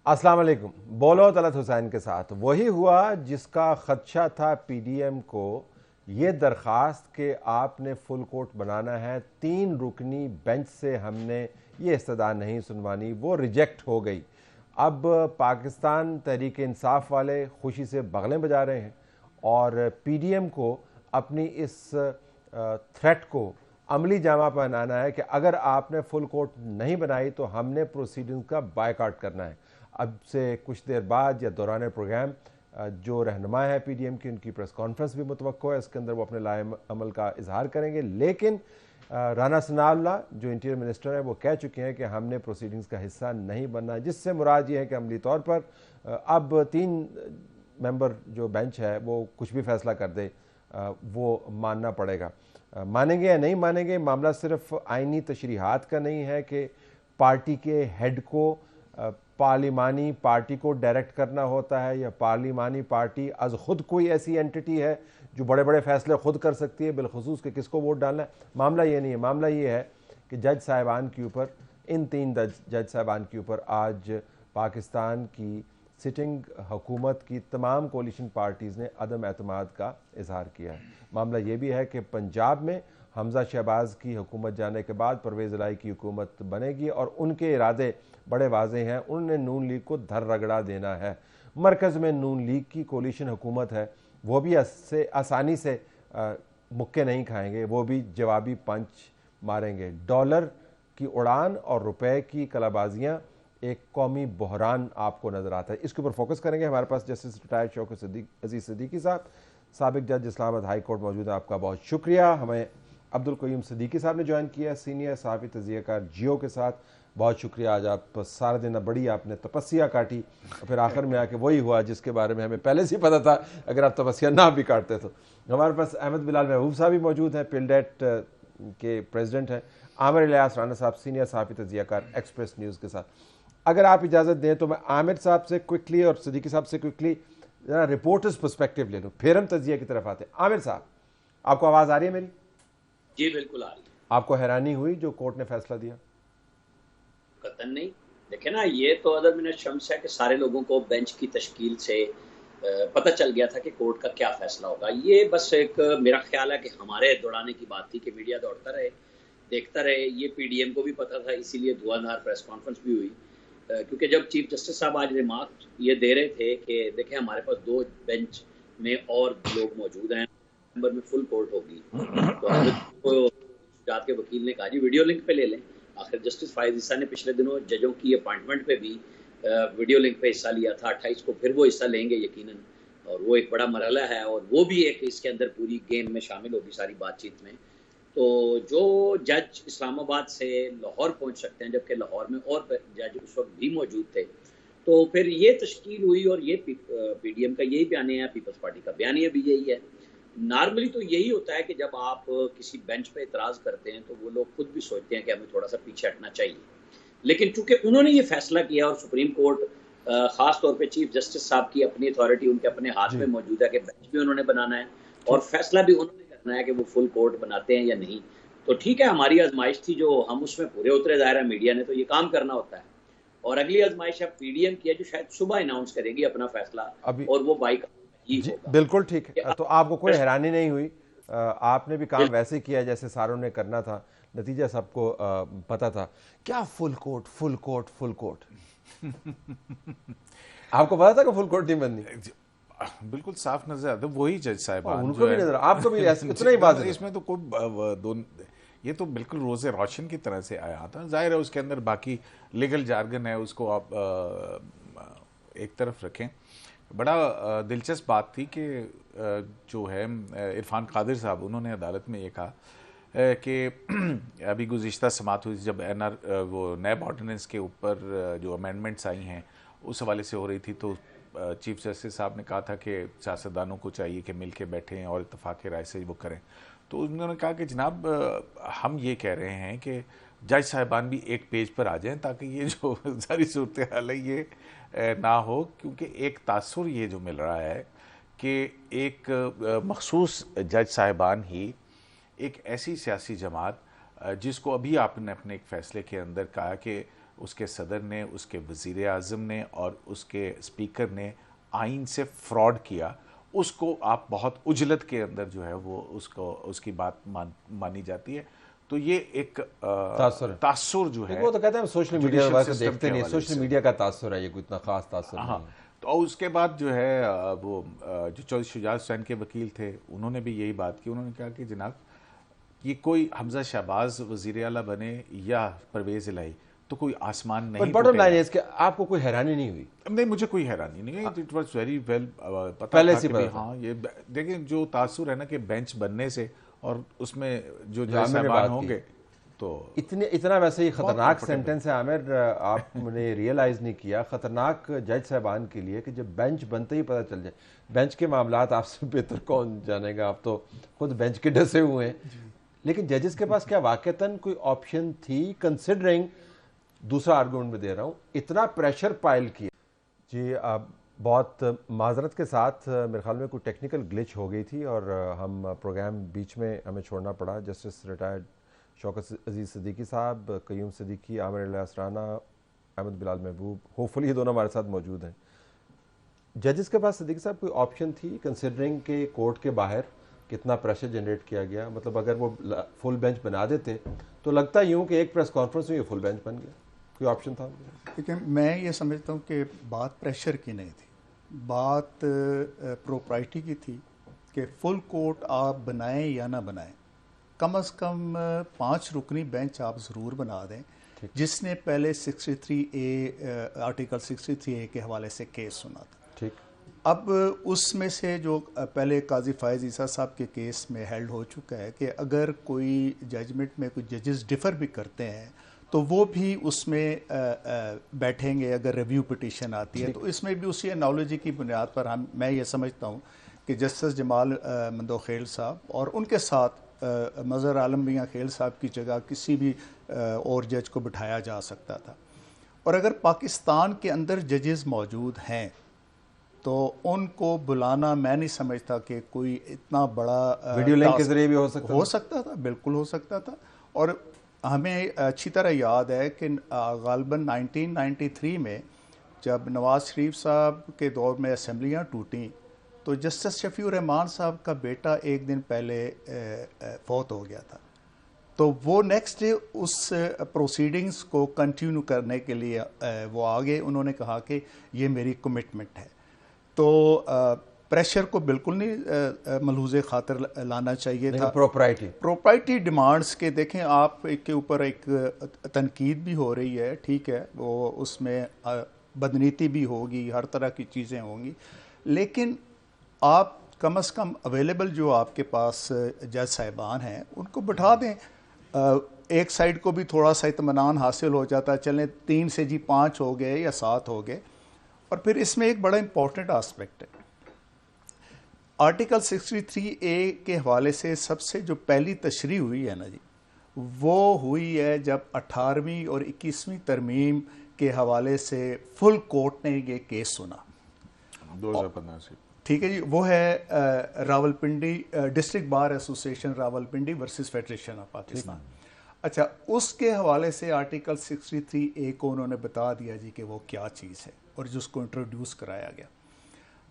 अस्सलाम वालेकुम। बोलो तलत हुसैन के साथ वही हुआ जिसका खदशा था पीडीएम को। ये दरख्वास्त कि आपने फुल कोर्ट बनाना है, 3 रुकनी बेंच से हमने ये इस्तदा नहीं सुनवानी, वो रिजेक्ट हो गई। अब पाकिस्तान तहरीक इंसाफ वाले खुशी से बगलें बजा रहे हैं और पीडीएम को अपनी इस थ्रेट को अमली जामा पहनाना है कि अगर आपने फुल कोर्ट नहीं बनाई तो हमने प्रोसीडिंग का बायकाट करना है। अब से कुछ देर बाद या दौरान प्रोग्राम जो रहनुमा है पीडीएम की, उनकी प्रेस कॉन्फ्रेंस भी मुतवक्को है। इसके अंदर वो अपने लाए अमल का इजहार करेंगे, लेकिन राना सनाउल्लाह जो इंटीरियर मिनिस्टर है वो कह चुके हैं कि हमने प्रोसीडिंग्स का हिस्सा नहीं बनना, जिससे मुराद ये है कि अमली तौर पर अब 3 मेंबर जो बेंच है वो कुछ भी फैसला कर दे वो मानना पड़ेगा। मानेंगे या नहीं मानेंगे, मामला सिर्फ आइनी तशरीहात का नहीं है कि पार्टी के हेड को पार्लिमानी पार्टी को डायरेक्ट करना होता है या पार्लिमानी पार्टी अज खुद कोई ऐसी एंटिटी है जो बड़े बड़े फैसले खुद कर सकती है, बिलखसूस कि किसको वोट डालना है। मामला ये नहीं है, मामला ये है कि जज साहिबान के ऊपर, इन 3 जज साहिबान के ऊपर आज पाकिस्तान की सिटिंग हुकूमत की तमाम कोलिशन पार्टीज़ ने अदम एतमाद का इजहार किया है। मामला ये भी है कि पंजाब में हमजा शहबाज की हुकूमत जाने के बाद परवेज़ इलाही की हुकूमत बनेगी और उनके इरादे बड़े वाज़ेह हैं। उन्होंने नून लीग को धर रगड़ा देना है। मरकज़ में नून लीग की कोलिशन हुकूमत है, वो भी आसानी से मुक्के नहीं खाएंगे, वो भी जवाबी पंच मारेंगे। डॉलर की उड़ान और रुपए की कलाबाजियाँ एक कौमी बहरान आपको नज़र आता है। इसके ऊपर फोकस करेंगे। हमारे पास जस्टिस रिटायर्ड शौकत अजीज़ सिद्दीकी साहब, साबिक जज इस्लामाबाद हाई कोर्ट मौजूद है। आपका बहुत शुक्रिया। हमें अब्दुल कयूम सिद्दीकी साहब ने ज्वाइन किया, सीनियर सहाफ़ी तज़कियाकार जियो के साथ। बहुत शुक्रिया। आज आप सारा दिन बड़ी आपने तपस्या काटी और फिर आखिर में आके वही हुआ जिसके बारे में हमें पहले से ही पता था, अगर आप तपस्या ना भी काटते तो। हमारे पास अहमद बिलाल महबूब साहब भी मौजूद हैं, पिलडेट के प्रेसिडेंट हैं। आमिर इलियास राना साहब, सीनियर सहाफ़ी तज़कियाकार एक्सप्रेस न्यूज़ के साथ। अगर आप इजाज़त दें तो मैं आमिर साहब से क्विकली और सिद्दीकी साहब से क्विकली ज़रा रिपोर्टर्स पर्सपेक्टिव ले लूँ, फिर हम तजिया की तरफ आते हैं। आमिर साहब, आपको आवाज़ आ रही है मेरी? जी बिल्कुल आ रही है। आपको हैरानी हुई जो कोर्ट ने फैसला दिया? कतन नहीं। देखे ना, ये तो अदर मिनट शम्स है कि सारे लोगों को बेंच की तश्कील से पता चल गया था कि कोर्ट का क्या फैसला होगा। ये बस एक मेरा ख्याल है कि हमारे दौड़ाने की बात थी कि मीडिया दौड़ता रहे, देखता रहे। ये पीडीएम को भी पता था, इसीलिए धुआंधार प्रेस कॉन्फ्रेंस भी हुई। क्योंकि जब चीफ जस्टिस साहब आज रिमार्क ये दे रहे थे कि देखें हमारे पास 2 बेंच में और लोग मौजूद हैं, नंबर में फुल कोर्ट होगी, तो हमें जात के वकील ने कहा जी वीडियो लिंक पे ले लें। आखिर जस्टिस फायद ईसा ने पिछले दिनों जजों की अपॉइंटमेंट पे भी वीडियो लिंक पे हिस्सा लिया था। 28 को फिर वो हिस्सा लेंगे यकीनन, और वो एक बड़ा मरहला है और वो भी एक इसके अंदर पूरी गेम में शामिल होगी सारी बातचीत में। तो जो जज इस्लामाबाद से लाहौर पहुंच सकते हैं, जबकि लाहौर में और जज उस वक्त भी मौजूद थे, तो फिर ये तश्कील हुई। और ये पीडीएम का यही बयानिया है, पीपल्स पार्टी का बयानिया भी यही है। नॉर्मली तो यही होता है कि जब आप किसी बेंच पे इतराज़ करते हैं तो वो लोग खुद भी सोचते हैं कि हमें थोड़ा सा पीछे हटना चाहिए, लेकिन चूंकि उन्होंने ये फैसला किया और सुप्रीम कोर्ट खास तौर पे चीफ जस्टिस साहब की अपनी अथॉरिटी उनके अपने हाथ में मौजूद है कि बेंच भी उन्होंने बनाना है और फैसला भी उन्होंने करना है कि वो फुल कोर्ट बनाते हैं या नहीं। तो ठीक है, हमारी आजमाइश थी जो हम उसमें पूरे उतरे। ज़ाहिर है मीडिया ने तो ये काम करना होता है, और अगली आजमाइश अब पीडीएम की है जो शायद सुबह अनाउंस करेगी अपना फैसला, अभी और वो बाइक ही होगा। बिल्कुल ठीक है। तो आपको कोई हैरानी नहीं हुई? आपने भी काम वैसे किया जैसे सारों ने करना था, नतीजा सबको पता था। क्या full court full court full court? आपको पता था कि फुल कोर्ट नहीं बननी? बिल्कुल साफ नजर आता है वही जज साहिबान उनको जो भी है। नजर, आपको भी इतना ही बात है। इसमें तो कोई ये तो बिल्कुल रोज़े रोशन की तरह से आया था। जाहिर है उसके अंदर बाकी लीगल जार्गन है, उसको आप एक तरफ रखें। बड़ा दिलचस्प बात थी कि जो है इरफान कादिर साहब, उन्होंने अदालत में ये कहा कि अभी गुज़िश्ता समात हुई जब वो नैब ऑर्डिनेंस के ऊपर जो अमेंडमेंट्स आई हैं उस हवाले से हो रही थी, तो चीफ जस्टिस साहब ने कहा था कि सियासतदानों को चाहिए कि मिल के बैठें और इत्तेफाक राय से वो करें। तो उन्होंने कहा कि जनाब हम ये कह रहे हैं कि जज साहिबान भी एक पेज पर आ जाएं ताकि ये जो सारी सूरत हाल है ये ना हो, क्योंकि एक तासुर ये जो मिल रहा है कि एक मखसूस जज साहिबान ही एक ऐसी सियासी जमात जिसको अभी आपने अपने एक फ़ैसले के अंदर कहा कि उसके सदर ने, उसके वज़ीर आज़म ने और उसके स्पीकर ने आइन से फ्रॉड किया, उसको आप बहुत उजलत के अंदर जो है वो उसको उसकी बात मानी जाती है। तो ये एक तासुर जो है, वो तो कहते हैं सोशल मीडिया वैसे देखते नहीं, सोशल मीडिया का तासुर है, ये कोई इतना खास तासुर नहीं है। तो उसके बाद जो है वो जो चौधरी शुजात हुसैन के वकील थे, उन्होंने भी यही बात की। उन्होंने कहा कि जनाब ये कोई हमजा शहबाज वज़ीर आला बने या परवेज़ इलाही तो कोई आसमान नहीं टूटेगा। बॉटम लाइन है इसके, आपको कोई हैरानी नहीं हुई? नहीं, मुझे कोई हैरानी नहीं है। इट वाज वेरी वेल पता पहले था से कि हाँ ये देखिए जो तासुर है ना कि बेंच बनने से और उसमें जो जज साहबान होंगे तो इतना वैसे ही खतरनाक सेंटेंस है आमिर, आपने रियलाइज नहीं किया खतरनाक जज साहबान के लिए कि जब बेंच बनते ही पता चल जाए। बेंच के मामलात आपसे बेहतर कौन जानेगा, आप तो खुद बेंच के डसे हुए हैं। लेकिन जजेस के पास क्या वाकईतन कोई ऑप्शन थी, कंसिडरिंग दूसरा आर्गुमेंट में दे रहा हूं, इतना प्रेशर पाइल किया? जी आप बहुत माजरत के साथ, मेरे ख्याल में कोई टेक्निकल ग्लिच हो गई थी और हम प्रोग्राम बीच में हमें छोड़ना पड़ा। जस्टिस रिटायर्ड शौकत अजीज़ सिद्दीकी साहब, क़य्यूम सिद्दीकी, आमिर असराना, अहमद बिलाल महबूब, होपफुली ये दोनों हमारे साथ मौजूद हैं। जजेस के पास सिद्दीकी साहब कोई ऑप्शन थी, कंसिडरिंग के कोर्ट के बाहर कितना प्रेशर जनरेट किया गया? मतलब अगर वो फुल बेंच बना देते तो लगता यूँ कि एक प्रेस कॉन्फ्रेंस में ये फुल बेंच बन गया, कोई ऑप्शन था? लेकिन मैं ये समझता हूँ कि बात प्रेशर की नहीं थी, बात प्रोप्राइटी की थी कि फुल कोर्ट आप बनाएं या ना बनाएं, कम से कम 5 रुकनी बेंच आप ज़रूर बना दें, जिसने पहले 63A आर्टिकल 63A के हवाले से केस सुना था। ठीक, अब उसमें से जो पहले काजी फायज़ ईसा साहब के केस में हेल्ड हो चुका है कि अगर कोई जजमेंट में कोई जजेस डिफ़र भी करते हैं तो वो भी उसमें बैठेंगे अगर रिव्यू पिटीशन आती है। तो इसमें भी उसी एनोलॉजी की बुनियाद पर मैं ये समझता हूँ कि जस्टिस जमाल मंदोखेल साहब और उनके साथ मज़हर आलम मियां खेल साहब की जगह किसी भी और जज को बिठाया जा सकता था। और अगर पाकिस्तान के अंदर जजेस मौजूद हैं तो उनको बुलाना, मैं नहीं समझता कि कोई इतना बड़ा वीडियो लिंक के जरिए भी हो सकता था, बिल्कुल हो सकता था। और हमें अच्छी तरह याद है कि गालबन 1993 में जब नवाज शरीफ साहब के दौर में असम्बलियाँ टूटी तो जस्टिस शफीउर रहमान साहब का बेटा एक दिन पहले फौत हो गया था। तो वो नेक्स्ट डे उस प्रोसीडिंग्स को कंटिन्यू करने के लिए वो आगे, उन्होंने कहा कि ये मेरी कमिटमेंट है। तो प्रेशर को बिल्कुल नहीं मलहूज़े खातर लाना चाहिए था। प्रोप्राइटी डिमांड्स के देखें, आप के ऊपर एक तनकीद भी हो रही है, ठीक है, वो उसमें बदनीति भी होगी, हर तरह की चीज़ें होंगी, लेकिन आप कम से कम अवेलेबल जो आपके पास जज साहिबान हैं उनको बिठा दें। एक साइड को भी थोड़ा सा इत्मीनान हासिल हो जाता है, चलें 3 से जी 5 हो गए या 7 हो गए। और फिर इसमें एक बड़ा इंपॉर्टेंट आस्पेक्ट है, आर्टिकल 63A के हवाले से सबसे जो पहली तशरीह हुई है ना जी, वो हुई है जब 18वीं और 21वीं तरमीम के हवाले से फुल कोर्ट ने ये केस सुना 2015 से। ठीक है जी, वो है Rawalpindi district bar association Rawalpindi versus federation of Pakistan. अच्छा, उसके हवाले से आर्टिकल 63A को उन्होंने बता दिया जी कि वो क्या चीज़ है और जिसको इंट्रोड्यूस कराया गया।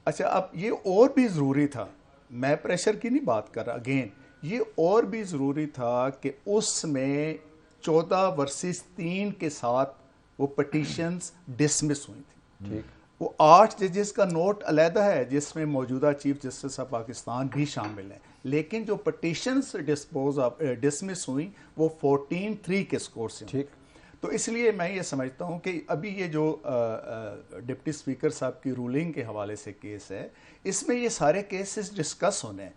अच्छा, अब ये और भी ज़रूरी था, मैं प्रेशर की नहीं बात कर रहा, अगेन ये और भी ज़रूरी था कि उसमें 14 वर्सेस 3 के साथ वो पटिशन्स डिसमिस हुई थी। ठीक, वो 8 जजेस का नोट अलहदा है जिसमें मौजूदा चीफ जस्टिस ऑफ पाकिस्तान भी शामिल हैं, लेकिन जो पटिशन्स डिसमिस हुई वो 14-3 के स्कोर से। ठीक, तो इसलिए मैं ये समझता हूँ कि अभी ये जो डिप्टी स्पीकर साहब की रूलिंग के हवाले से केस है, इसमें ये सारे केसेस डिस्कस होने हैं।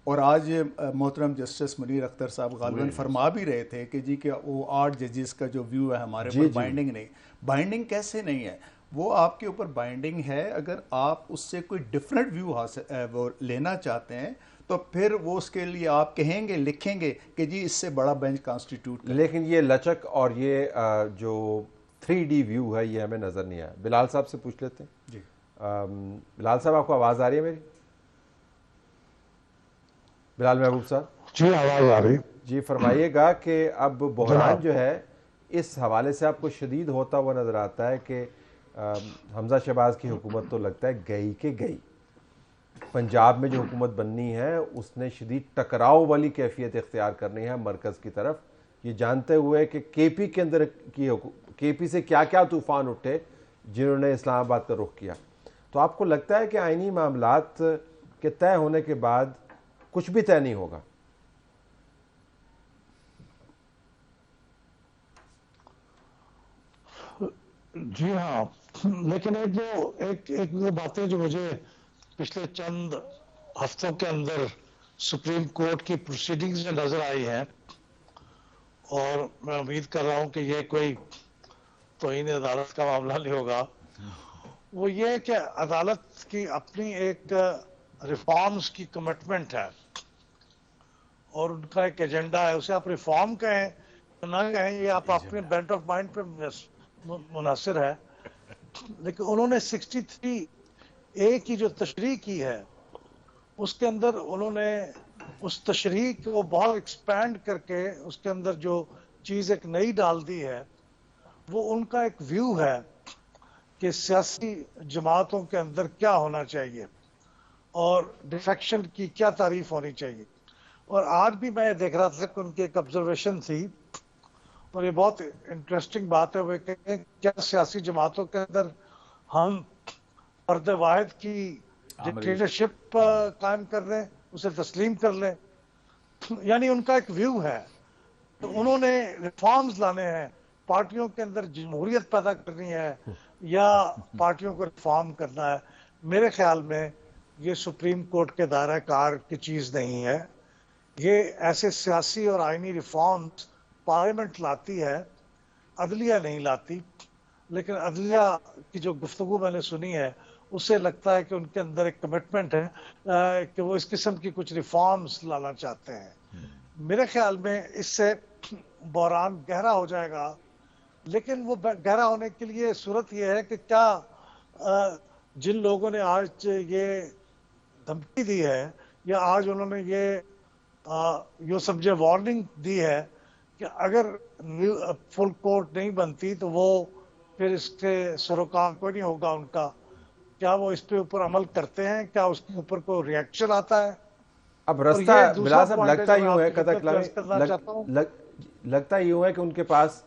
और आज मोहतरम जस्टिस मुनीर अख्तर साहब गालबन फरमा भी रहे थे कि जी कि वो 8 जजेस का जो व्यू है हमारे ऊपर बाइंडिंग नहीं। बाइंडिंग कैसे नहीं है? वो आपके ऊपर बाइंडिंग है अगर आप उससे कोई डिफरेंट व्यू हासिल वो लेना चाहते हैं तो फिर वो उसके लिए आप कहेंगे, लिखेंगे कि जी इससे बड़ा बेंच कॉन्स्टिट्यूट। लेकिन ये लचक और ये जो 3D व्यू है ये हमें नज़र नहीं आया। बिलाल साहब से पूछ लेते हैं जी। बिलाल साहब, आपको आवाज़ आ रही है मेरी? बिलाल महबूब साहब जी, आवाज़ आ रही जी, फरमाइएगा कि अब बहरान जो है इस हवाले से आपको शदीद होता हुआ नज़र आता है कि हमजा शहबाज की हुकूमत तो लगता है गई के गई। पंजाब में जो हुकूमत बननी है उसने शदीद टकराव वाली कैफियत इख्तियार करनी है मरकज़ की तरफ, ये जानते हुए कि केपी के अंदर की केपी से क्या क्या तूफ़ान उठे जिन्होंने इस्लामाबाद का रुख किया। तो आपको लगता है कि आइनी मामलात के तय होने के बाद कुछ भी तय नहीं होगा? जी हाँ, लेकिन एक दो बातें जो मुझे पिछले चंद हफ्तों के अंदर सुप्रीम कोर्ट की प्रोसीडिंग्स में नजर आई हैं, और मैं उम्मीद कर रहा हूं कि ये कोई तौहीन अदालत का मामला नहीं होगा, वो ये है कि अदालत की अपनी एक रिफॉर्म्स की कमिटमेंट है और उनका एक एजेंडा है। उसे आप रिफॉर्म कहें ना कहें, ये आप अपने बेंट ऑफ माइंड पे मुनासिर है, लेकिन उन्होंने 63A की जो तशरीह की है उसके अंदर उन्होंने उस तशरीह को बहुत एक्सपैंड करके उसके अंदर जो चीज़ एक नई डाल दी है, वो उनका एक व्यू है कि सियासी जमातों के अंदर क्या होना चाहिए और डिफेक्शन की क्या तारीफ होनी चाहिए। और आज भी मैं देख रहा था कि उनकी एक ऑब्जर्वेशन थी, और ये बहुत इंटरेस्टिंग बात है, वो कहें क्या सियासी जमातों के अंदर हम फर्द वाहिद की डिक्टेटरशिप कायम कर लें, उसे तस्लीम कर लें। यानी उनका एक व्यू है। तो उन्होंने रिफॉर्म्स लाने हैं, पार्टियों के अंदर जमहूरियत पैदा करनी है या पार्टियों को रिफॉर्म करना है। मेरे ख्याल में ये सुप्रीम कोर्ट के दायरा कार की चीज़ नहीं है। ये ऐसे सियासी और आईनी रिफॉर्म्स पार्लियामेंट लाती है, अदलिया नहीं लाती। लेकिन अदलिया की जो गुफ्तगू मैंने सुनी है उससे लगता है कि उनके अंदर एक कमिटमेंट है कि वो इस किस्म की कुछ रिफॉर्म्स लाना चाहते हैं। मेरे ख्याल में इससे बहरान गहरा हो जाएगा, लेकिन वो गहरा होने के लिए सूरत ये है कि क्या जिन लोगों ने आज ये धमकी दी है या आज उन्होंने ये समझे वार्निंग दी है कि अगर फुल कोर्ट नहीं बनती तो वो फिर इसके सरोकार कोई नहीं होगा उनका, क्या वो इस पे ऊपर अमल करते हैं? क्या उसके ऊपर कोई रिएक्शन आता है? अब रास्ता बिलाल साहब लगता यूं है, लगता यूं है कि उनके पास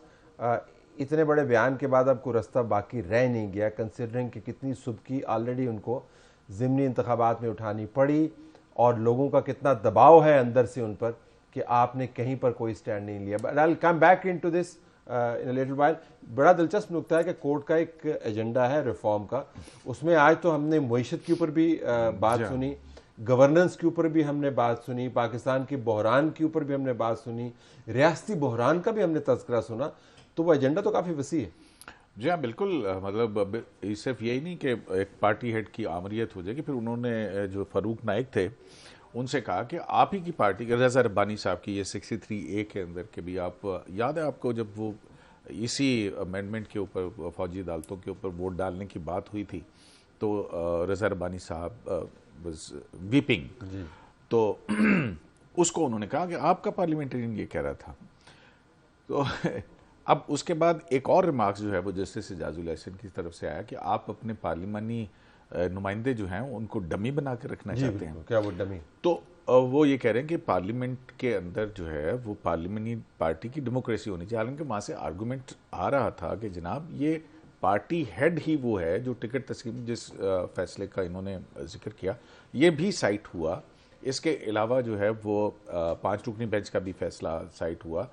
इतने बड़े बयान के बाद अब कोई रास्ता बाकी रह नहीं गया, कंसिडरिंग कि कितनी सुबकी ऑलरेडी उनको ज़िमनी इंतखाबात में उठानी पड़ी और लोगों का कितना दबाव है अंदर से उन पर कि आपने कहीं पर कोई स्टैंड नहीं लिया। But I will come back into this in a little while. बड़ा दिलचस्प नुकता है कि कोर्ट का एक एजेंडा है रिफॉर्म का, उसमें आज तो हमने मईशत के ऊपर भी बात सुनी, गवर्नेंस के ऊपर भी हमने बात सुनी, पाकिस्तान के बहरान के ऊपर भी हमने बात सुनी, रियासती बहरान का भी हमने तज़किरा सुना। तो वो एजेंडा तो काफ़ी वसी है। जी हाँ, बिल्कुल। मतलब सिर्फ यही नहीं कि एक पार्टी हेड की आमरीत हो जाएगी। फिर उन्होंने जो फ़ारूक नाइक थे उनसे कहा कि आप ही की पार्टी के रज़ा रब्बानी साहब की ये 63A के अंदर के भी, आप याद है आपको जब वो इसी अमेंडमेंट के ऊपर फौजी अदालतों के ऊपर वोट डालने की बात हुई थी तो रज़ा रब्बानी साहब वीपिंग, तो उसको उन्होंने कहा कि आपका पार्लियामेंटेरियन ये कह रहा था। तो अब उसके बाद एक और रिमार्क्स जो है वो जस्टिस एजाजुल एहसन की तरफ से आया कि आप अपने पार्लिमानी नुमाइंदे जो हैं उनको डमी बना कर रखना चाहते हैं। क्या वो डमी? तो वो ये कह रहे हैं कि पार्लियामेंट के अंदर जो है वो पार्लियामानी पार्टी की डेमोक्रेसी होनी चाहिए। हालांकि वहाँ से आर्गूमेंट आ रहा था कि जनाब ये पार्टी हेड ही वो है जो टिकट तस्लीम, जिस फैसले का इन्होंने जिक्र किया ये भी साइट हुआ। इसके अलावा जो है वो 5 रुकनी बेंच का भी फैसला साइट हुआ।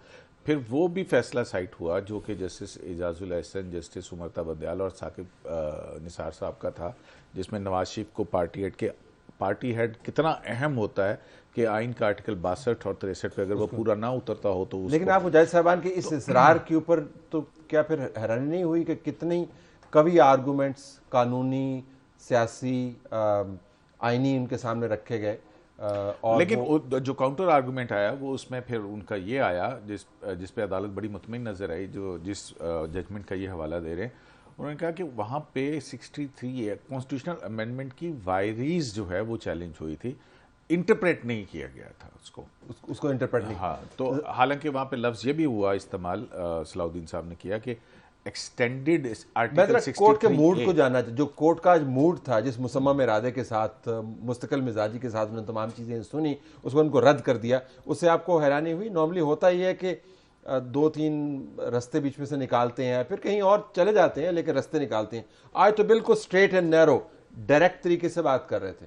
फिर वो भी फैसला साइट हुआ जो कि जस्टिस एजाजुल एहसन, जस्टिस उमरता बदयाल और साकिब निसार साहब का था, जिसमें नवाज शरीफ को पार्टी हेड कितना अहम होता है कि आइन का आर्टिकल 62 और 63 पे अगर वो पूरा ना उतरता हो तो लेकिन आपको जज साहबान के इस इसरार के ऊपर तो क्या फिर हैरानी नहीं हुई कि कितनी कभी आर्गूमेंट्स कानूनी, सियासी, आइनी उनके सामने रखे गए, और लेकिन जो काउंटर आर्गूमेंट आया वो उसमें फिर उनका ये आया जिस पे अदालत बड़ी मुतमिन नजर आई, जो जिस जजमेंट का ये हवाला दे रहे हैं। उन्होंने कहा कि वहाँ पे 63 कॉन्स्टिट्यूशनल अमेंडमेंट की वायरीज जो है वो चैलेंज हुई थी। इंटरप्रेट नहीं किया गया था उसको इंटरप्रेट नहीं। हाँ, तो हालांकि वहाँ पे लफ्ज़ ये भी हुआ इस्तेमाल सलाउद्दीन साहब ने किया कि एक्सटेंडेड आर्टिकल 63 कोर्ट के मूड को जानना चाहिए, जो कोर्ट का मूड था, जिस मुसम्मा इरादे के साथ, मुस्तकिल मिजाजी के साथ उन्होंने तमाम चीज़ें सुनी, उसको उनको रद्द कर दिया, उससे आपको हैरानी हुई? नॉर्मली होता ही है कि 2-3 रास्ते बीच में से निकालते हैं, फिर कहीं और चले जाते हैं, लेकिन रास्ते निकालते हैं। आज तो बिल्कुल स्ट्रेट एंड नैरो, डायरेक्ट तरीके से बात कर रहे थे,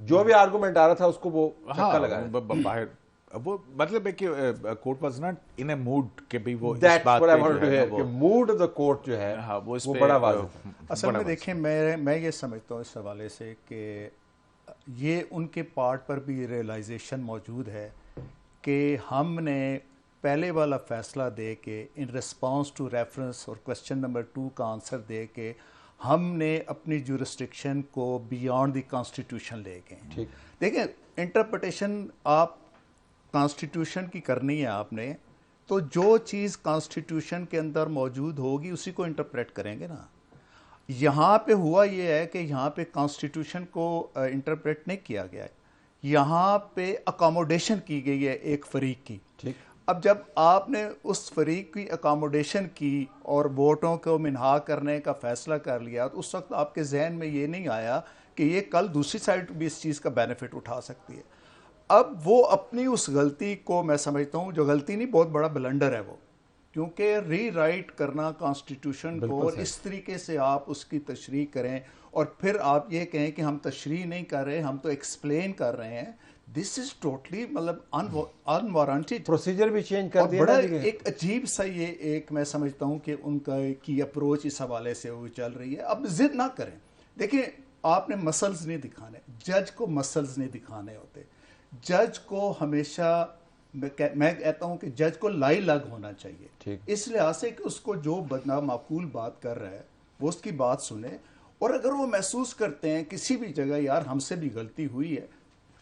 जो भी आर्गूमेंट आ रहा था उसको वो छक्का लगा रहे थे। बाहर वो मतलब है कि court was not in A mood कि भी वो That's इस बात what I पे wanted to जो है hear, वो कि मूड ऑफ द कोर्ट जो है हाँ, वो इस वो पे, बड़ा वाज़ेह था। असल में देखिए, मैं ये समझता हूँ इस हवाले से कि ये उनके पार्ट पर भी रियलाइजेशन मौजूद है कि हमने पहले वाला फैसला दे के इन रिस्पांस टू रेफरेंस और क्वेश्चन नंबर 2 का आंसर दे के हमने अपनी जुरिस्डिक्शन को बियॉन्ड द कॉन्स्टिट्यूशन ले गए। ठीक, देखिए, इंटरप्रिटेशन आप कॉन्स्टिट्यूशन की करनी है आपने, तो जो चीज़ कॉन्स्टिट्यूशन के अंदर मौजूद होगी उसी को इंटरप्रेट करेंगे ना। यहाँ पे हुआ ये है कि यहाँ पे कॉन्स्टिट्यूशन को इंटरप्रेट नहीं किया गया है, यहाँ पे अकोमोडेशन की गई है एक फरीक की। ठीक, अब जब आपने उस फरीक की अकोमोडेशन की और वोटों को मिन्हा करने का फैसला कर लिया, तो उस वक्त आपके जहन में ये नहीं आया कि ये कल दूसरी साइड भी इस चीज़ का बेनिफिट उठा सकती है। अब वो अपनी उस गलती को, मैं समझता हूँ, जो गलती नहीं, बहुत बड़ा ब्लंडर है वो, क्योंकि रीराइट करना कॉन्स्टिट्यूशन को और इस तरीके से आप उसकी तशरीह करें और फिर आप ये कहें कि हम तशरीह नहीं कर रहे, हम तो एक्सप्लेन कर रहे हैं, दिस इज टोटली मतलब अनवारंटेड। प्रोसीजर भी चेंज कर दिया बड़ा ना। एक अजीब सा ये एक, मैं समझता हूँ कि उनका की अप्रोच इस हवाले से वो चल रही है। अब जिद ना करें, देखिए आपने मसल्स नहीं दिखाने, जज को मसल्स नहीं दिखाने होते। जज को हमेशा मैं कहता हूं कि जज को लाई लग होना चाहिए, इस लिहाज से कि उसको जो बदना माकूल बात कर रहा है वो उसकी बात सुने, और अगर वो महसूस करते हैं किसी भी जगह यार हमसे भी गलती हुई है,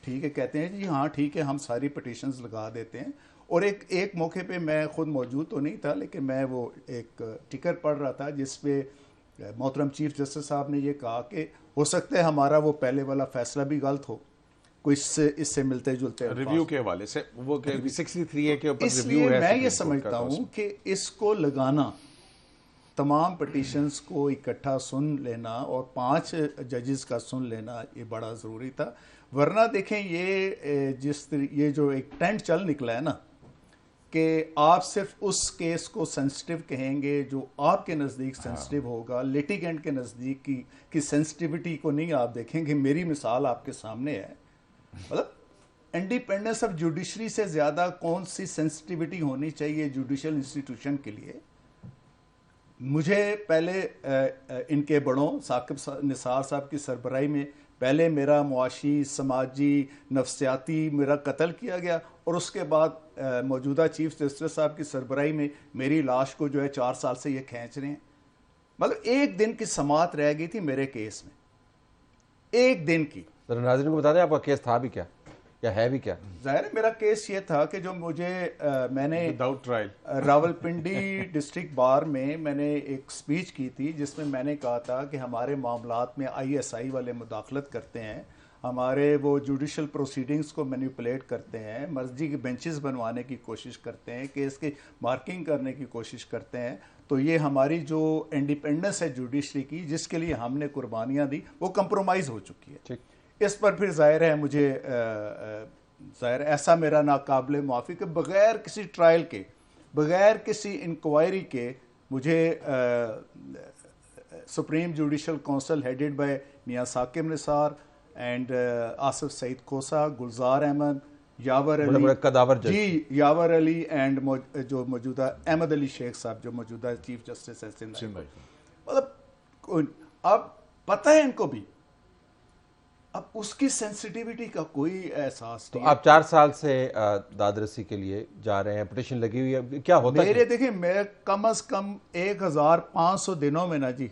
ठीक है, कहते हैं जी हाँ ठीक है, हम सारी पिटीशंस लगा देते हैं। और एक मौके पे मैं खुद मौजूद तो नहीं था, लेकिन मैं वो एक टिकर पढ़ रहा था जिसपे मोहतरम चीफ जस्टिस साहब ने ये कहा कि हो सकता है हमारा वो पहले वाला फैसला भी गलत हो, कोई इससे मिलते जुलते रिव्यू के हवाले से वो 63A के ऊपर रिव्यू इसलिए है। मैं ये समझता हूँ कि इसको लगाना, तमाम पिटीशंस को इकट्ठा सुन लेना और 5 जजेस का सुन लेना, ये बड़ा ज़रूरी था। वरना देखें ये जो एक ट्रेंड चल निकला है ना कि आप सिर्फ उस केस को सेंसिटिव कहेंगे जो आपके नज़दीक सेंसिटिव होगा, लिटिगेंट के नज़दीक की सेंसिटिविटी को नहीं आप देखेंगे। मेरी मिसाल आपके सामने है, मतलब इंडिपेंडेंस ऑफ जुडिशरी से ज़्यादा कौन सी सेंसिटिविटी होनी चाहिए जुडिशियल इंस्टीट्यूशन के लिए। मुझे पहले इनके बड़ों साकिब निसार साहब की सरबराही में पहले मेरा मुआशी, समाजी, नफ्सियाती मेरा कत्ल किया गया, और उसके बाद मौजूदा चीफ जस्टिस साहब की सरबराही में मेरी लाश को जो है 4 साल से ये खींच रहे हैं। मतलब एक दिन की समाअत रह गई थी मेरे केस में, एक दिन की। नाज़रीन को बता दें आपका केस था भी क्या या है भी क्या? जाहिर है मेरा केस ये था कि जो मुझे मैंने without trial Rawalpindi district bar में मैंने एक स्पीच की थी जिसमें मैंने कहा था कि हमारे मामलात में ISI वाले मुदाखलत करते हैं, हमारे वो जुडिशल प्रोसीडिंग्स को मैनिपुलेट करते हैं, मर्जी के बेंचेस बनवाने की कोशिश करते हैं, केस की मार्किंग करने की कोशिश करते हैं। तो ये हमारी जो इंडिपेंडेंस है जुडिशरी की, जिसके लिए हमने कुर्बानियाँ दी, वो कंप्रोमाइज़ हो चुकी है। ठीक, इस पर फिर जाहिर है मुझे जाहिर ऐसा मेरा नाकाबिले माफ़ी के बग़ैर किसी ट्रायल के, बग़ैर किसी इंक्वायरी के, मुझे supreme judicial council headed by मियाँ साकिब निसार एंड आसिफ सईद खोसा, गुलजार अहमद, यावर अली, कदावर जज जी यावर अली एंड जो मौजूदा अहमद अली शेख साहब जो मौजूदा चीफ जस्टिस है सिंध। मतलब अब पता है इनको भी, अब उसकी सेंसिटिविटी का कोई एहसास तो नहीं। आप 4 साल से दादरसी के लिए जा रहे हैं, पिटीशन लगी हुई है, क्या होता है? देखिए मैं कम से कम 1500 दिनों में ना जी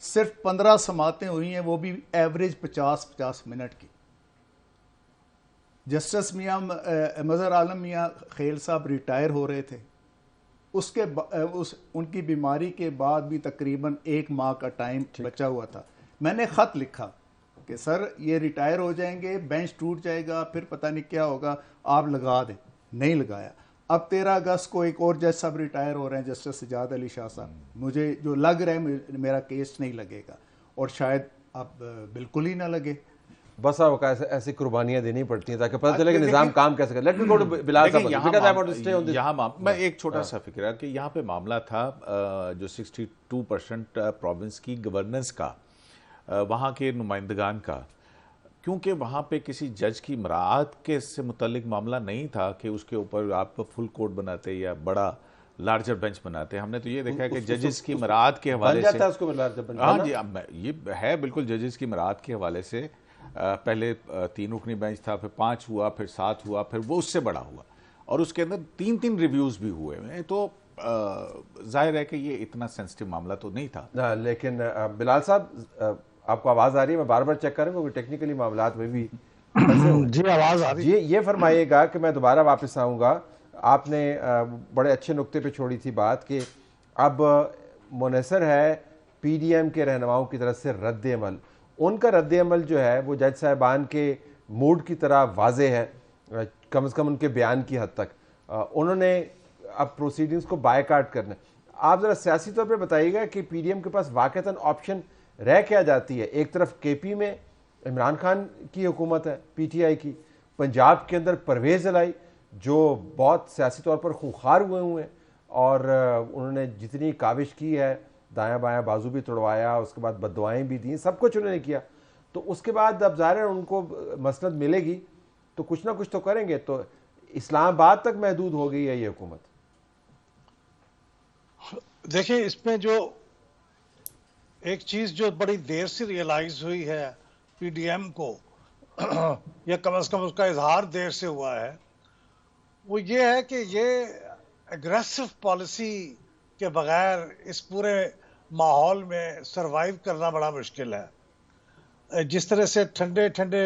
सिर्फ 15 समातें हुई हैं, वो भी एवरेज 50-50 मिनट की। जस्टिस मियाँ मज़हर आलम मियाँ खेल साहब रिटायर हो रहे थे, उनकी बीमारी के बाद भी तकरीबन 1 माह का टाइम बचा हुआ था। मैंने ख़त लिखा कि सर ये रिटायर हो जाएंगे, बेंच टूट जाएगा, फिर पता नहीं क्या होगा, आप लगा दें। नहीं लगाया। अब 13 अगस्त को एक और जज साहब रिटायर हो रहे हैं, जस्टिस सजाद अली शाह साहब। मुझे जो लग रहा है मेरा केस नहीं लगेगा, और शायद अब बिल्कुल ही ना लगे। बस अब ऐसी कुर्बानियां देनी पड़ती हैं ताकि पता चले कि निजाम काम कैसे करे। Let me go to Bilal sahab, because I want to stay on this. मैं एक छोटा सा फिक्र है कि यहाँ पे मामला था जो 62% प्रोविंस की गवर्नेंस का, वहाँ के नुमाइंदगान का, क्योंकि वहाँ पे किसी जज की मराहत के से मुतल्लिक मामला नहीं था कि उसके ऊपर आप फुल कोर्ट बनाते या बड़ा लार्जर बेंच बनाते। हमने तो ये देखा है कि जजेस की मराहत के हवाले से, हाँ जी, ये है बिल्कुल, जजेस की मराहत के हवाले से पहले 3 रुकनी बेंच था, फिर 5 हुआ, फिर 7 हुआ, फिर वो उससे बड़ा हुआ, और उसके अंदर 3 रिव्यूज़ भी हुए हैं। तो जाहिर है कि ये इतना सेंसिटिव मामला तो नहीं था। लेकिन बिलाल साहब, आपको आवाज़ आ रही है? मैं बार बार चेक कर रहा हूँ क्योंकि टेक्निकली मामलात में भी जी आवाज़ आ रही है। ये फरमाइएगा कि मैं दोबारा वापस आऊँगा। आपने बड़े अच्छे नुक्ते पे छोड़ी थी बात कि अब मुनसर है PDM के रहनुमाओं की तरफ से रद्द अमल। उनका रद्द अमल जो है वो जज साहिबान के मूड की तरह वाजे है, कम से कम उनके बयान की हद तक। उन्होंने अब प्रोसीडिंग्स को बायकाट करना। आप ज़रा सियासी तौर पर बताइएगा कि PDM के पास वाक़तन ऑप्शन रह क्या जाती है? एक तरफ KP में इमरान खान की हुकूमत है, PTI की, पंजाब के अंदर परवेज़ इलाही जो बहुत सियासी तौर पर खूंखार हुए हैं, और उन्होंने जितनी काविश की है, दायां बायां बाजू भी तोड़वाया, उसके बाद बददुआएं भी दी, सब कुछ उन्होंने किया। तो उसके बाद अब ज़ाहिर है उनको मसनद मिलेगी तो कुछ ना कुछ तो करेंगे। तो इस्लामाबाद तक महदूद हो गई है ये हुकूमत। देखिए, इसमें जो एक चीज जो बड़ी देर से रियलाइज हुई है PDM को, या कम से कम उसका इजहार देर से हुआ है, वो ये है कि ये एग्रेसिव पॉलिसी के बगैर इस पूरे माहौल में सरवाइव करना बड़ा मुश्किल है। जिस तरह से ठंडे ठंडे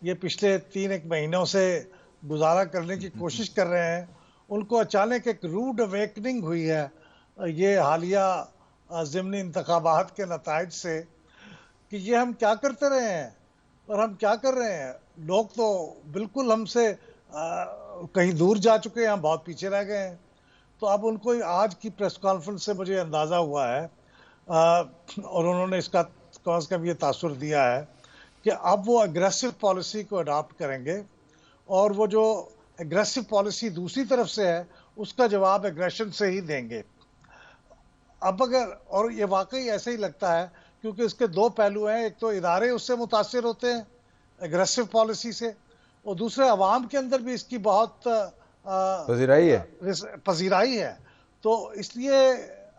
ये पिछले 3-1 महीनों से गुजारा करने की कोशिश कर रहे हैं, उनको अचानक एक रूड अवेकनिंग हुई है ये हालिया ज़िमनी इंतखाबात के नताइज से, कि ये हम क्या करते रहे हैं और हम क्या कर रहे हैं। लोग तो बिल्कुल हमसे कहीं दूर जा चुके हैं, हम बहुत पीछे रह गए हैं। तो अब उनको आज की प्रेस कॉन्फ्रेंस से मुझे अंदाज़ा हुआ है, और उन्होंने इसका कम से कम ये तासुर दिया है कि अब वो एग्रेसिव पॉलिसी को अडॉप्ट करेंगे, और वो जो एग्रेसिव पॉलिसी दूसरी तरफ से है उसका जवाब एग्रेशन से ही देंगे। अब अगर, और ये वाकई ऐसे ही लगता है क्योंकि इसके 2 पहलू हैं, एक तो इदारे उससे मुतासिर होते हैं एग्रेसिव पॉलिसी से, और दूसरे अवाम के अंदर भी इसकी बहुत पजीराई है। तो इसलिए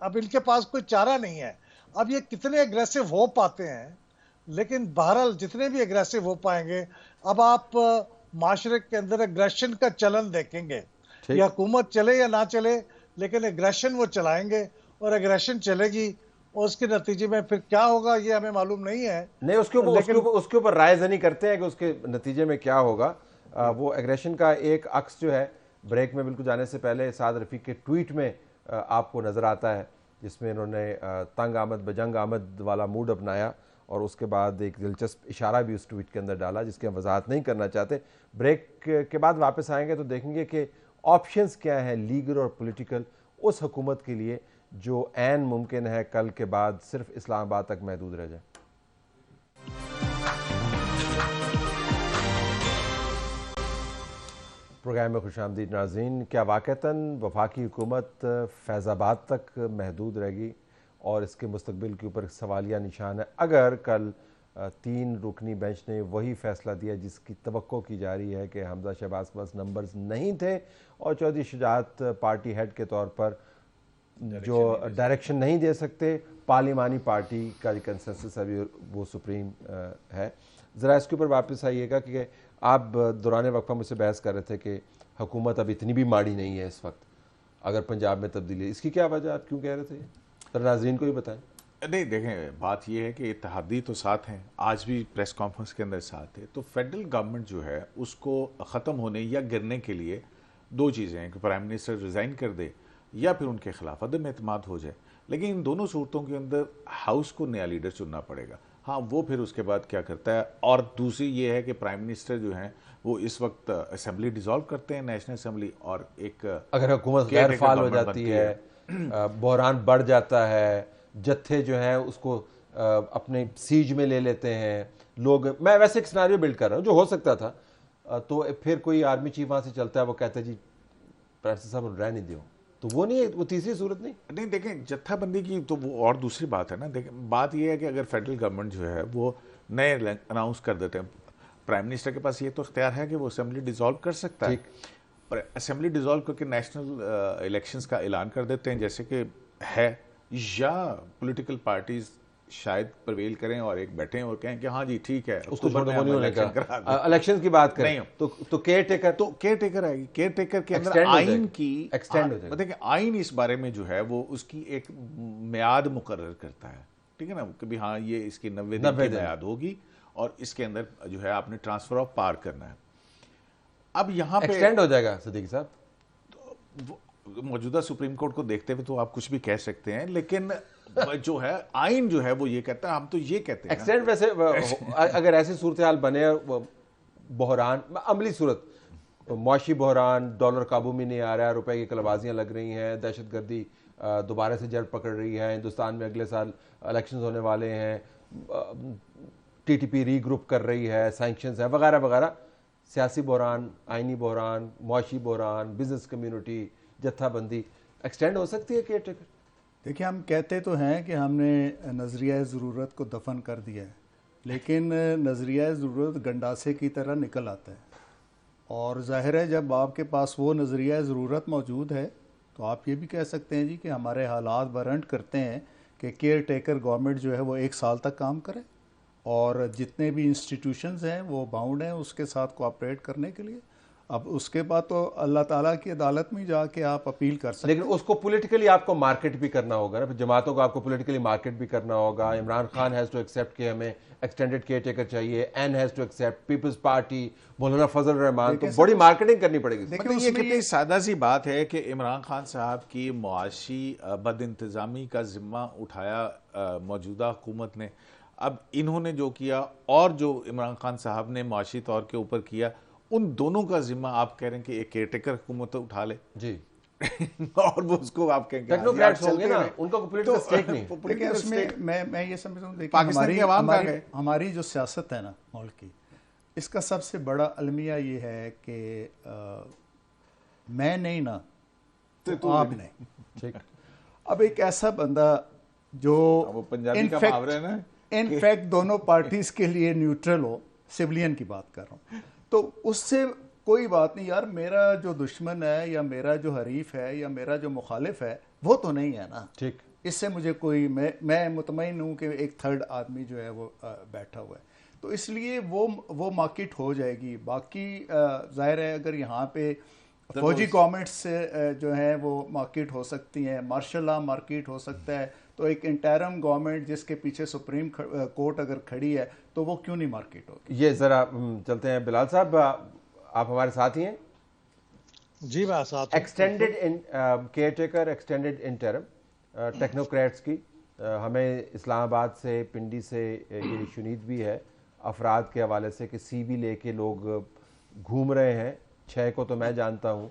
अब इनके पास कोई चारा नहीं है। अब ये कितने एग्रेसिव हो पाते हैं, लेकिन बहरहाल जितने भी एग्रेसिव हो पाएंगे, अब आप माशरे के अंदर एग्रेशन का चलन देखेंगे। ये हुकूमत चले या ना चले, लेकिन एग्रेशन वो चलाएंगे, और एग्रेशन चलेगी, और उसके नतीजे में फिर क्या होगा ये हमें मालूम नहीं है। नहीं, उसके ऊपर राय जनी करते हैं कि उसके नतीजे में क्या होगा। वो एग्रेशन का एक अक्स जो है ब्रेक में बिल्कुल जाने से पहले साद रफ़ीक के ट्वीट में आपको नज़र आता है, जिसमें इन्होंने तंग आमद बजंग आमद वाला मूड अपनाया, और उसके बाद एक दिलचस्प इशारा भी उस ट्वीट के अंदर डाला जिसकी हम वजाहत नहीं करना चाहते। ब्रेक के बाद वापस आएंगे तो देखेंगे कि ऑप्शंस क्या हैं लीगल और पॉलिटिकल उस हुकूमत के लिए जो ऐन मुमकिन है कल के बाद सिर्फ इस्लामाबाद तक महदूद रह जाए। प्रोग्राम में खुशामदीद नाज़रीन। क्या वाक़तन वफाकी हुकूमत फैज़ाबाद तक महदूद रहेगी और इसके मुस्तकबिल के ऊपर सवालिया निशान है अगर कल 3 रुकनी बेंच ने वही फ़ैसला दिया जिसकी तवक्को की जा रही है कि हमजा शहबाज के पास नंबर्स नहीं थे और चौधरी शुजात पार्टी हेड के तौर पर जो डायरेक्शन नहीं दे सकते। पार्लिमानी पार्टी का जो कंसेंसस अभी वो सुप्रीम है। ज़रा इसके ऊपर वापस आइएगा कि आप दौरान वक्फा मुझसे बहस कर रहे थे कि हुकूमत अब इतनी भी माड़ी नहीं है इस वक्त अगर पंजाब में तब्दीली, इसकी क्या वजह, आप क्यों कह रहे थे? तो नाज़रीन को भी बताएं। नहीं, देखें, बात यह है कि इत्तेहादी तो साथ हैं, आज भी प्रेस कॉन्फ्रेंस के अंदर साथ है। तो फेडरल गवर्नमेंट जो है उसको ख़त्म होने या गिरने के लिए 2 चीज़ें हैं कि प्राइम मिनिस्टर रिज़ाइन कर दे या फिर उनके खिलाफ अदम एतमाद हो जाए। लेकिन इन दोनों सूरतों के अंदर हाउस को नया लीडर चुनना पड़ेगा। हाँ वो फिर उसके बाद क्या करता है। और दूसरी ये है कि प्राइम मिनिस्टर जो हैं वो इस वक्त असेंबली डिसॉल्व करते हैं, नेशनल असेंबली, और एक अगर हुकूमत caretaker गैर फाल हो government जाती बनती है, बहरान बढ़ जाता है, जत्थे जो हैं उसको अपने सीज में ले लेते हैं लोग। मैं वैसे एक सिनेरियो बिल्ड कर रहा हूँ जो हो सकता था। तो फिर कोई आर्मी चीफ वहाँ से चलता है, वो कहता है जी प्राइम मिनिस्टर साहब रहने दो, तो वो नहीं है, वो तीसरी सूरत नहीं। नहीं देखें, जत्थाबंदी की तो वो और दूसरी बात है ना। देखें, बात ये है कि अगर फेडरल गवर्नमेंट जो है वो नए अनाउंस कर देते हैं, प्राइम मिनिस्टर के पास ये तो इख्तियार है कि वो असेंबली डिसॉल्व कर सकता है, और असेंबली डिसॉल्व करके नेशनल इलेक्शंस का ऐलान कर देते हैं जैसे कि है, या पॉलिटिकल पार्टीज शायद प्रवेल करें और एक बैठें और कहें कि हाँ जी ठीक है, उसको अक्टूबर में हम इलेक्शन करा दें। इलेक्शन की बात करें नहीं, तो केयर टेकर आएगी। केयर टेकर के अंदर Extend हो आइन जाएगी। की Extend हो जाएगी। देखिए, आइन इस बारे में जो है वो उसकी एक म्याद मुकर्रर करता है, ठीक है ना, कि भी हाँ ये इसकी 90 दिन की म्याद होगी और इसके अंदर जो है आपने ट्रांसफर ऑफ पावर करना है। अब यहाँ पे एक्सटेंड हो जाएगा सिद्दीकी साहब। मौजूदा सुप्रीम कोर्ट को देखते हुए तो आप कुछ भी कह सकते हैं, लेकिन जो है आइन जो है वो ये कहता है, हम तो ये कहते हैं एक्सटेंड। वैसे अगर ऐसी सूरत हाल बने, बहरान अमली सूरत, मुआशी बहरान, डॉलर काबू में नहीं आ रहा है, रुपए की कलबाजियाँ लग रही हैं, दहशतगर्दी दोबारा से जड़ पकड़ रही है, हिंदुस्तान में अगले साल इलेक्शंस होने वाले हैं, टीटीपी रीग्रुप कर रही है, सैंक्शंस है वगैरह वगैरह, सियासी बहरान, आइनी बहरान, मुआशी बहरान, बिजनेस कम्युनिटी, जत्थाबंदी, एक्सटेंड हो सकती है केयर टेकर? देखिए, हम कहते तो हैं कि हमने नज़रिया ज़रूरत को दफन कर दिया है, लेकिन नज़रिया ज़रूरत गंडासे की तरह निकल आता है। और ज़ाहिर है जब आपके पास वो नज़रिया ज़रूरत मौजूद है तो आप ये भी कह सकते हैं जी कि हमारे हालात वारंट करते हैं कि केयर टेकर गवर्नमेंट जो है वो 1 साल तक काम करे, और जितने भी इंस्टीट्यूशंस हैं वो बाउंड हैं उसके साथ कोऑपरेट करने के लिए। अब उसके बाद तो अल्लाह ताला की अदालत में जाके आप अपील कर सकते हैं। लेकिन उसको पॉलिटिकली आपको मार्केट भी करना होगा ना, जमातों को आपको पॉलिटिकली मार्केट भी करना होगा। Imran Khan has to accept कि हमें एक्सटेंडेड केयर टेकर चाहिए, N has to accept, people's party, मौलाना फजल रहमान, तो बड़ी मार्केटिंग करनी पड़ेगी। मतलब ये कितनी सादा सी बात है कि इमरान खान साहब की मुआशी बदइंतजामी का जिम्मा उठाया मौजूदा हुकूमत ने। अब इन्होंने जो किया और जो इमरान खान साहब ने मुआशी तौर के ऊपर किया, उन दोनों का जिम्मा आप कह रहे हैं कि एक केयर टेकर हुकूमत उठा ले जी और वो उसको आप कहेंगे टेक्नोक्रेट्स होंगे ना, उनका पॉलिटिकल स्टेक नहीं। लेकिन उसमें मैं ये समझता हूँ, देखिए हमारी जो सियासत है ना मुल्क की, इसका सबसे बड़ा अलमिया ये है कि मैं नहीं ना तो आप नहीं, ठीक। अब एक ऐसा बंदा जो इनफैक्ट दोनों पार्टीज के लिए न्यूट्रल हो, सिविलियन की बात कर रहा हूँ, तो उससे कोई बात नहीं यार, मेरा जो दुश्मन है या मेरा जो हरीफ है या मेरा जो मुखालिफ है वो तो नहीं है ना, ठीक। इससे मुझे कोई, मैं मुतमईन हूँ कि एक थर्ड आदमी जो है वो बैठा हुआ है, तो इसलिए वो मार्केट हो जाएगी। बाकी जाहिर है अगर यहाँ पे फौजी गवर्नमेंट्स से जो है वो मार्केट हो सकती हैं, मार्शल लॉ मार्केट हो सकता है, तो एक इंटरम गवर्नमेंट जिसके पीछे सुप्रीम कोर्ट अगर खड़ी है तो वो क्यों नहीं मार्केट होगी। ये ज़रा चलते हैं बिलाल साहब, आप हमारे साथ ही हैं? जी मैं साथ। Extended care taker, extended interim, technocrats की हमें इस्लामाबाद से, पिंडी से ये शुनीद भी है अफराद के हवाले से कि सीवी लेके लोग घूम रहे हैं। 6 को तो मैं जानता हूँ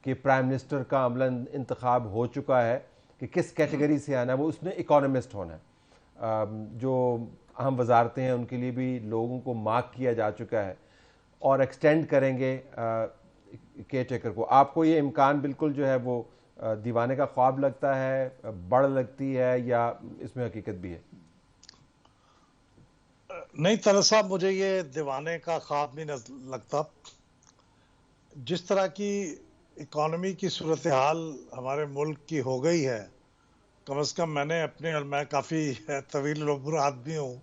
कि प्राइम मिनिस्टर का अमलन इंतखाब हो चुका है कि किस कैटेगरी से आना है, वो उसने इकोनॉमिस्ट होना है। जो अहम वजारतें हैं उनके लिए भी लोगों को मार्क किया जा चुका है और एक्सटेंड करेंगे केयर टेकर को। आपको ये इम्कान बिल्कुल जो है वो दीवाने का ख्वाब लगता है, बड़ लगती है, या इसमें हकीकत भी है? नहीं तलत साहब, मुझे ये दीवाने का ख्वाब नहीं लगता। जिस तरह की इकॉनमी की सूरत हाल हमारे मुल्क की हो गई है, कम से कम मैं काफ़ी तवील उम्र आदमी हूँ,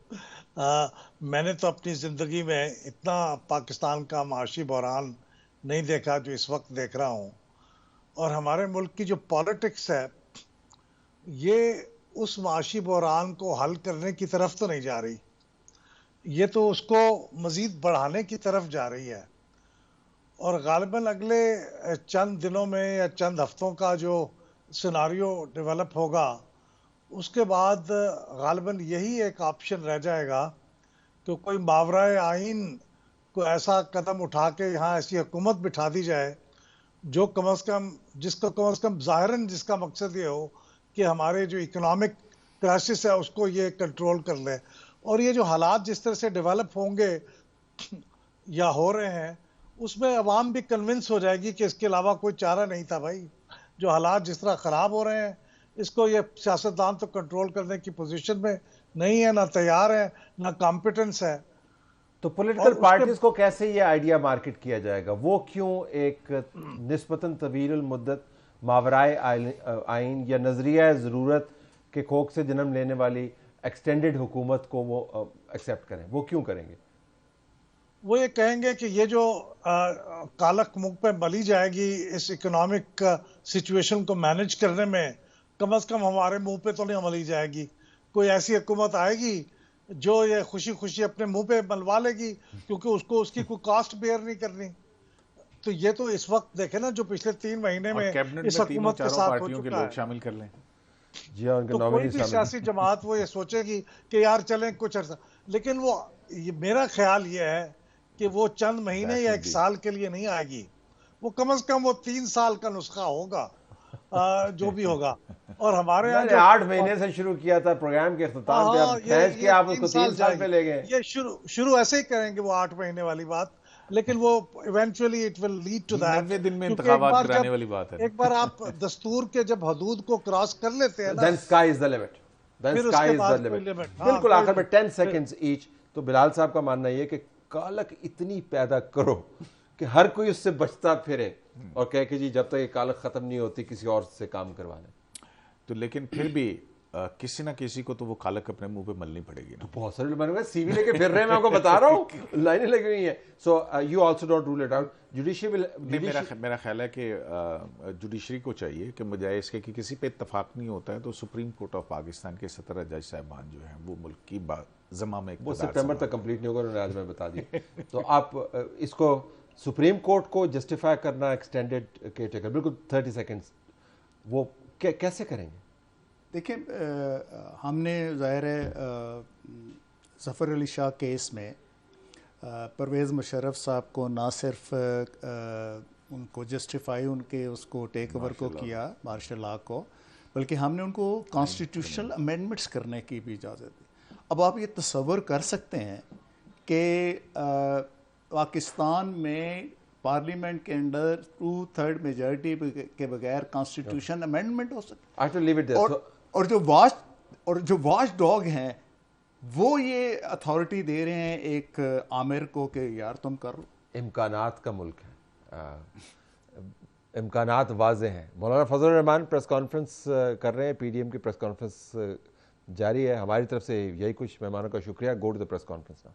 मैंने तो अपनी ज़िंदगी में इतना पाकिस्तान का माशी बहरान नहीं देखा जो इस वक्त देख रहा हूँ। और हमारे मुल्क की जो पॉलिटिक्स है ये उस माशी बहरान को हल करने की तरफ तो नहीं जा रही, ये तो उसको मज़ीद बढ़ाने की तरफ जा रही है। और गालिबन अगले चंद दिनों में या चंद हफ्तों का जो सिनारियो डेवलप होगा उसके बाद गालिबन यही एक ऑप्शन रह जाएगा कि कोई मावराए आइन को ऐसा कदम उठा के यहाँ ऐसी हुकूमत बिठा दी जाए जो कम अज़ कम, जिसका कम अज़ कम ज़ाहिरन जिसका मकसद ये हो कि हमारे जो इकोनॉमिक क्राइसिस है उसको ये कंट्रोल कर ले। और ये जो हालात जिस तरह से डेवलप होंगे या हो रहे हैं, उसमें अवाम भी कन्विंस हो जाएगी कि इसके अलावा कोई चारा नहीं था भाई। जो हालात जिस तरह ख़राब हो रहे हैं, इसको ये सियासतदान तो कंट्रोल करने की पोजीशन में नहीं है, ना तैयार है, ना कॉम्पिटेंस है। तो पॉलिटिकल पार्टीज को कैसे ये आइडिया मार्केट किया जाएगा? वो क्यों एक निस्बतन तवील मुद्दत मावराए आइन या नजरिया ज़रूरत के खोक से जन्म लेने वाली एक्सटेंडेड हुकूमत को वो एक्सेप्ट करें? वो क्यों करेंगे? वो ये कहेंगे कि ये जो कालक मुंह पे मली जाएगी इस इकोनॉमिक सिचुएशन को मैनेज करने में, कम से कम हमारे मुंह पे तो नहीं मली जाएगी। कोई ऐसी हुकूमत आएगी जो ये खुशी खुशी अपने मुंह पे मलवा लेगी, क्योंकि उसको उसकी कोई कॉस्ट बेयर नहीं करनी। तो ये तो इस वक्त देखे ना, जो पिछले 3 महीने में इस हुकूमत के साथ हो चुका है। शामिल कर लें जी हाँ, तो कोई भी सियासी जमात वो ये सोचेगी कि यार चलें कुछ अर्सा, लेकिन वो मेरा ख्याल ये है कि वो चंद महीने या 1 साल के लिए नहीं आएगी। वो कम से कम वो 3 साल का नुस्खा होगा, जो भी होगा। और हमारे यहाँ जो 8 महीने से शुरू किया था प्रोग्राम के इख्तिताम पे, अब खींच के आप उसको 3 साल पे ले गए। ये शुरू ऐसे ही करेंगे वो 8 महीने वाली बात, लेकिन वो eventually it will lead to that. 90 दिन में इंतखाबात कराने वाली बात है। एक बार आप दस्तूर के जब हदूद को क्रॉस कर लेते हैं ना, then sky is the limit, then sky is the limit। बिल्कुल आखिर में 10 seconds each। तो बिलाल साहब का मानना ये कि कालक इतनी पैदा करो कि हर कोई उससे बचता फिरे और कहे कि जी जब तक ये कालक खत्म नहीं होती किसी और से काम करवाने। तो लेकिन फिर भी किसी ना किसी को तो वो कालक अपने मुंह पे मलनी पड़ेगी ना। तो बहुत सारे लोग सीवी लेके फिर रहे हैं, मैं आपको बता रहा हूँ, लाइनें लगी हुई हैं। So you also don't rule it out. Judiciary मेरा ख्याल है कि जुडिशरी को चाहिए कि बजाय इसके कि किसी पे इत्तेफाक नहीं होता है तो सुप्रीम कोर्ट ऑफ पाकिस्तान के 17 जज साहिबान जो हैं वो मुल्क की जमा में वो सितंबर तक कंप्लीट नहीं होगा, उन्होंने आज मैं बता दी। तो आप इसको सुप्रीम कोर्ट को जस्टिफाई करना एक्सटेंडेड केयरटेकर, बिल्कुल 30 सेकेंड्स, वो कैसे करेंगे? देखिए, हमने ज़ाहिर है ज़फ़र अली शाह केस में परवेज़ मुशर्रफ साहब को ना सिर्फ उनको जस्टिफाई उनके उसको टेक ओवर को किया मार्शल लॉ को, बल्कि हमने उनको कॉन्स्टिट्यूशनल अमेंडमेंट्स करने की भी इजाज़त दी। अब आप ये तसव्वुर कर सकते हैं कि पाकिस्तान में पार्लियामेंट के अंदर 2/3 मेजॉरिटी के बगैर कॉन्स्टिट्यूशन अमेंडमेंट हो सकता? और जो वॉच डॉग हैं वो ये अथॉरिटी दे रहे हैं एक आमिर को कि यार तुम कर लो। इम्कानात का मुल्क है, इम्कानात वाज़े हैं। मौलाना फजल रहमान प्रेस कॉन्फ्रेंस कर रहे हैं, पीडीएम की प्रेस कॉन्फ्रेंस जारी है। हमारी तरफ से यही कुछ मेहमानों का शुक्रिया। Go to the press conference now.